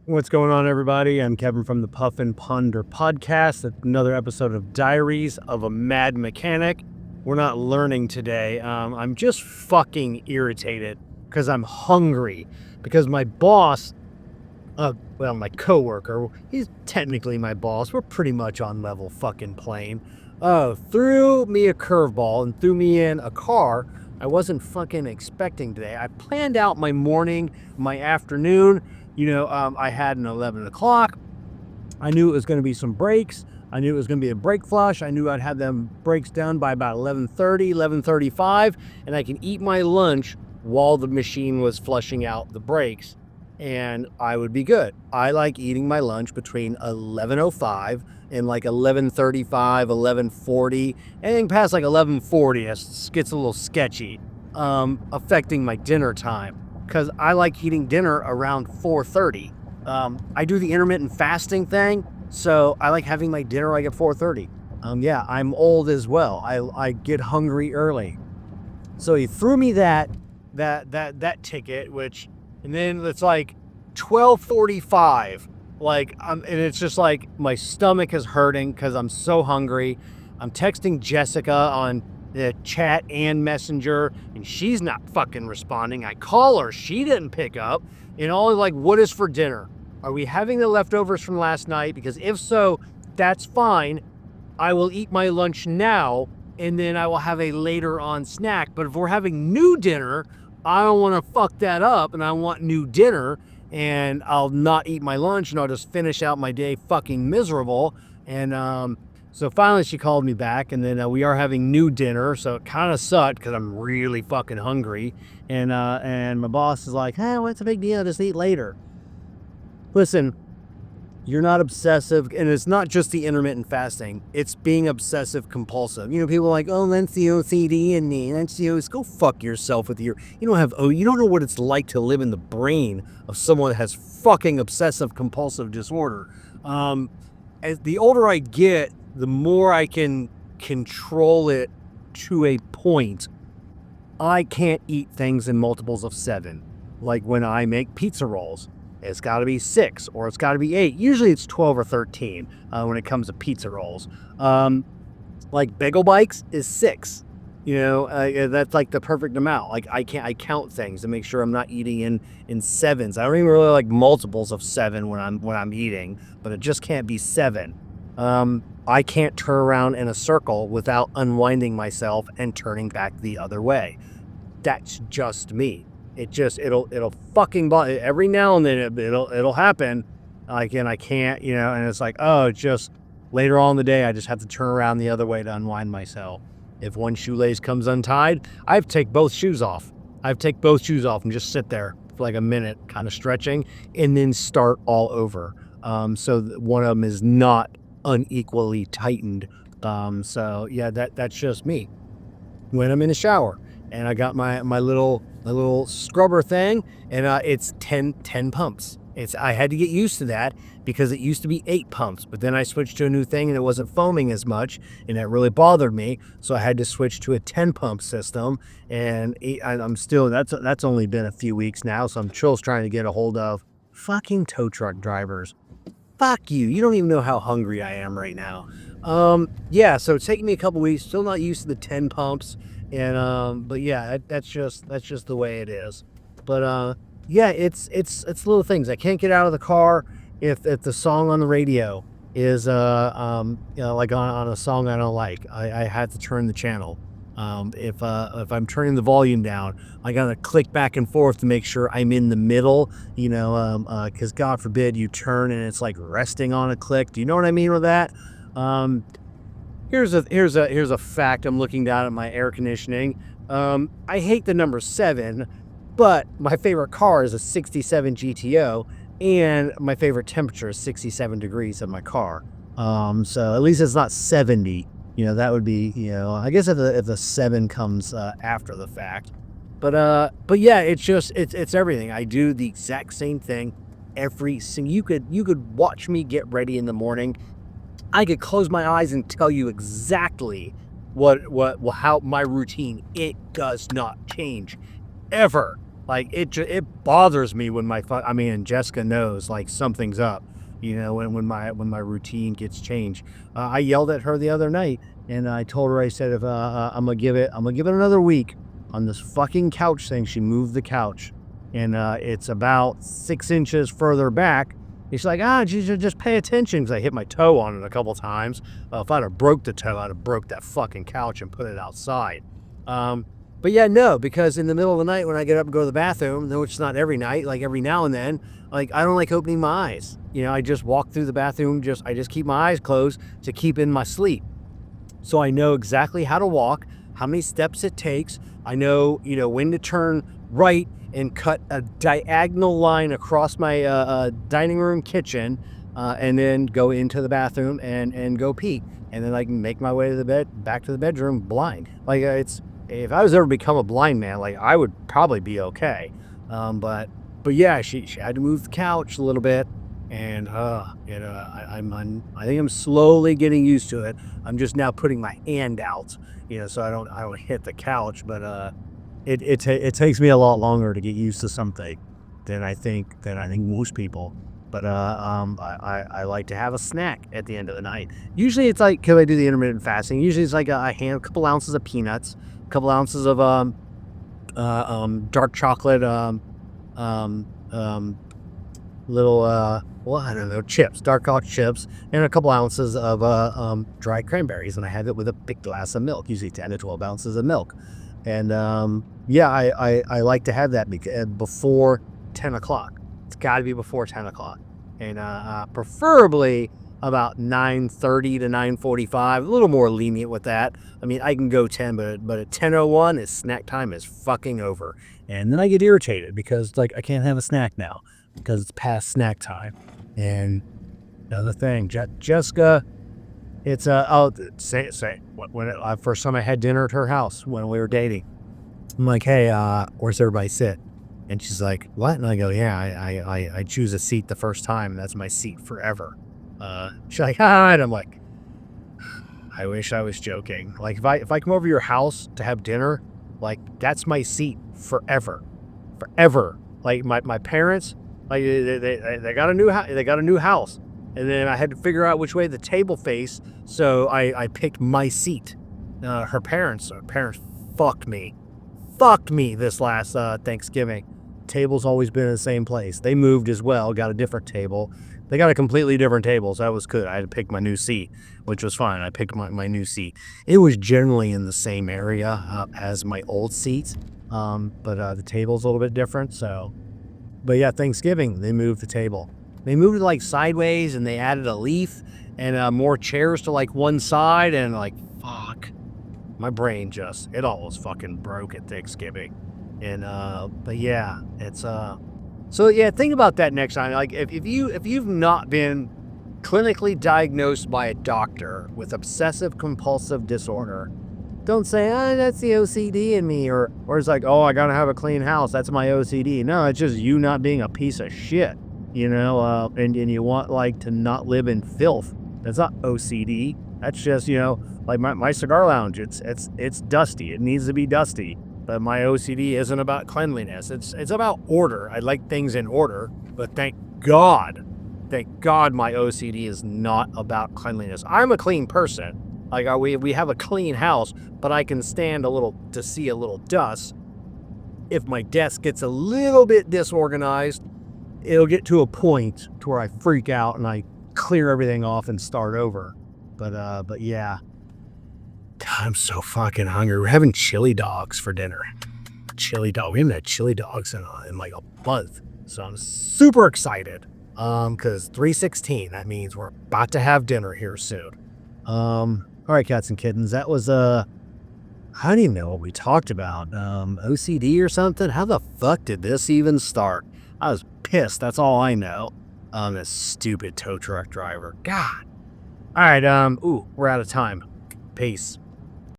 What's going on, everybody? I'm Kevin from the Puff and Ponder podcast. Another episode of Diaries of a Mad Mechanic. We're not learning today. I'm just fucking irritated because I'm hungry. Because my boss, my coworker, he's technically my boss. We're pretty much on level fucking plane. Threw me a curveball and threw me in a car I wasn't fucking expecting today. I planned out my morning, my afternoon. I had an 11 o'clock. I knew it was going to be some breaks. I knew it was going to be a brake flush. I knew I'd have them breaks done by about 11:30, 11:35, and I can eat my lunch while the machine was flushing out the brakes, and I would be good. I like eating my lunch between 11:05 and like 11:35, 11:40. Anything past like 11:40, it gets a little sketchy, affecting my dinner time. Because I like eating dinner around 4:30. I do the intermittent fasting thing, so I like having my dinner like at 4:30. I'm old as well. I get hungry early. So he threw me that ticket, and then it's like 12:45. And it's just like my stomach is hurting because I'm so hungry. I'm texting Jessica on the chat and Messenger, and she's not fucking responding. I call her, she didn't pick up. And all like, what is for dinner? Are we having the leftovers from last night? Because if so, that's fine. I will eat my lunch now, and then I will have a later on snack. But if we're having new dinner, I don't want to fuck that up, and I want new dinner, and I'll not eat my lunch, and I'll just finish out my day fucking miserable. And so finally she called me back, and then we are having new dinner, so it kind of sucked because I'm really fucking hungry. And my boss is like, hey, what's the big deal? Just eat later. Listen, you're not obsessive, and it's not just the intermittent fasting. It's being obsessive compulsive. People are like, oh, that's the OCD in me. That's the OCD. Go fuck yourself with your. You don't know what it's like to live in the brain of someone that has fucking obsessive compulsive disorder. As the older I get, the more I can control it to a point. I can't eat things in multiples of 7. Like when I make pizza rolls, it's got to be 6 or it's got to be 8. Usually it's 12 or 13 when it comes to pizza rolls. Like bagel bites is 6. That's like the perfect amount. Like I count things to make sure I'm not eating in 7s. I don't even really like multiples of 7 when I'm eating, but it just can't be 7. I can't turn around in a circle without unwinding myself and turning back the other way. That's just me. It'll fucking every now and then it'll happen. I can't, and it's like, oh, it's just later on in the day, I just have to turn around the other way to unwind myself. If one shoelace comes untied, I have to take both shoes off. And just sit there for like a minute, kind of stretching, and then start all over. So one of them is not unequally tightened. That's just me. When I'm in the shower and I got my little scrubber thing, and it's 10 pumps. I had to get used to that because it used to be 8 pumps, but then I switched to a new thing and it wasn't foaming as much, and that really bothered me. So I had to switch to a 10 pump system, and I'm still, that's only been a few weeks now. So I'm still trying to get a hold of fucking tow truck drivers. Fuck you. You don't even know how hungry I am right now. So it's taking me a couple weeks, still not used to the 10 pumps. And, but yeah, that's just the way it is. But, it's little things. I can't get out of the car if the song on the radio is, like on a song I don't like. I had to turn the channel. If I'm turning the volume down, I gotta click back and forth to make sure I'm in the middle, because God forbid you turn and it's like resting on a click. Do you know what I mean with that? Here's a fact. I'm looking down at my air conditioning. I hate the number 7, but my favorite car is a 67 GTO, and my favorite temperature is 67 degrees in my car. So at least it's not 70. That would be, I guess if the 7 comes after the fact. But yeah, it's everything. I do the exact same thing every single. You could watch me get ready in the morning. I could close my eyes and tell you exactly how my routine. It does not change ever. Like it bothers me when and Jessica knows like something's up. When my routine gets changed. I yelled at her the other night, and I told her, I said, if I'm gonna give it another week on this fucking couch thing. She moved the couch, and it's about 6 inches further back. And she's like, just pay attention, because I hit my toe on it a couple times. If I'd have broke the toe, I'd have broke that fucking couch and put it outside. But yeah, no, because in the middle of the night when I get up and go to the bathroom, which is not every night, like every now and then, like I don't like opening my eyes. I just walk through the bathroom, I just keep my eyes closed to keep in my sleep. So I know exactly how to walk, how many steps it takes. I know, when to turn right and cut a diagonal line across my dining room kitchen, and then go into the bathroom and go pee. And then I can make my way to the bed, back to the bedroom blind. Like if I was ever become a blind man, like I would probably be okay. But yeah, she had to move the couch a little bit, and I think I'm slowly getting used to it. I'm just now putting my hand out, so I don't hit the couch. But it takes me a lot longer to get used to something than I think most people. But I like to have a snack at the end of the night. Usually it's like, because I do the intermittent fasting, usually it's like a couple ounces of peanuts, a couple ounces of dark chocolate, little I don't know, chips, dark chocolate chips, and a couple ounces of dried cranberries. And I have it with a big glass of milk, usually 10 to 12 ounces of milk. And yeah, I like to have that before 10 o'clock. It's got to be before 10 o'clock. And preferably about 9:30 to 9:45, a little more lenient with that. I mean, I can go 10, but at 10:01, is snack time is fucking over. And then I get irritated because, like, I can't have a snack now because it's past snack time. And another thing, Jessica, it's when first time I had dinner at her house when we were dating, I'm like, hey, where's everybody sit? And she's like, what? And I go, yeah, I choose a seat the first time, and that's my seat forever. She's like, and I'm like, I wish I was joking. Like, if I come over to your house to have dinner, like, that's my seat forever. Like, my parents, like, they got a new house. And then I had to figure out which way the table faced, so I picked my seat. Her parents fucked me this last Thanksgiving. Table's always been in the same place. They moved as well, got a different table. They got a completely different table, so that was good. I had to pick my new seat, which was fine. I picked my new seat. It was generally in the same area as my old seat, but the table's a little bit different. So, but yeah, Thanksgiving, they moved the table. They moved it like sideways, and they added a leaf and more chairs to like one side, and like, fuck. My brain it almost fucking broke at Thanksgiving. And but yeah, it's so yeah, think about that next time. Like if you've not been clinically diagnosed by a doctor with obsessive compulsive disorder, don't say, that's the OCD in me, or it's like, I gotta have a clean house, that's my OCD. No, it's just you not being a piece of shit, and you want like to not live in filth. That's not OCD. That's just, like my cigar lounge, it's dusty. It needs to be dusty. But my OCD isn't about cleanliness. It's about order. I like things in order, but thank God my OCD is not about cleanliness. I'm a clean person. Like we have a clean house, but I can stand to see a little dust. If my desk gets a little bit disorganized, it'll get to a point to where I freak out and I clear everything off and start over. But yeah. God, I'm so fucking hungry. We're having chili dogs for dinner. We haven't had chili dogs in like a month. So I'm super excited. Because 3/16, that means we're about to have dinner here soon. All right, cats and kittens. That was I don't even know what we talked about. OCD or something? How the fuck did this even start? I was pissed. That's all I know. This stupid tow truck driver. God. All right, we're out of time. Peace.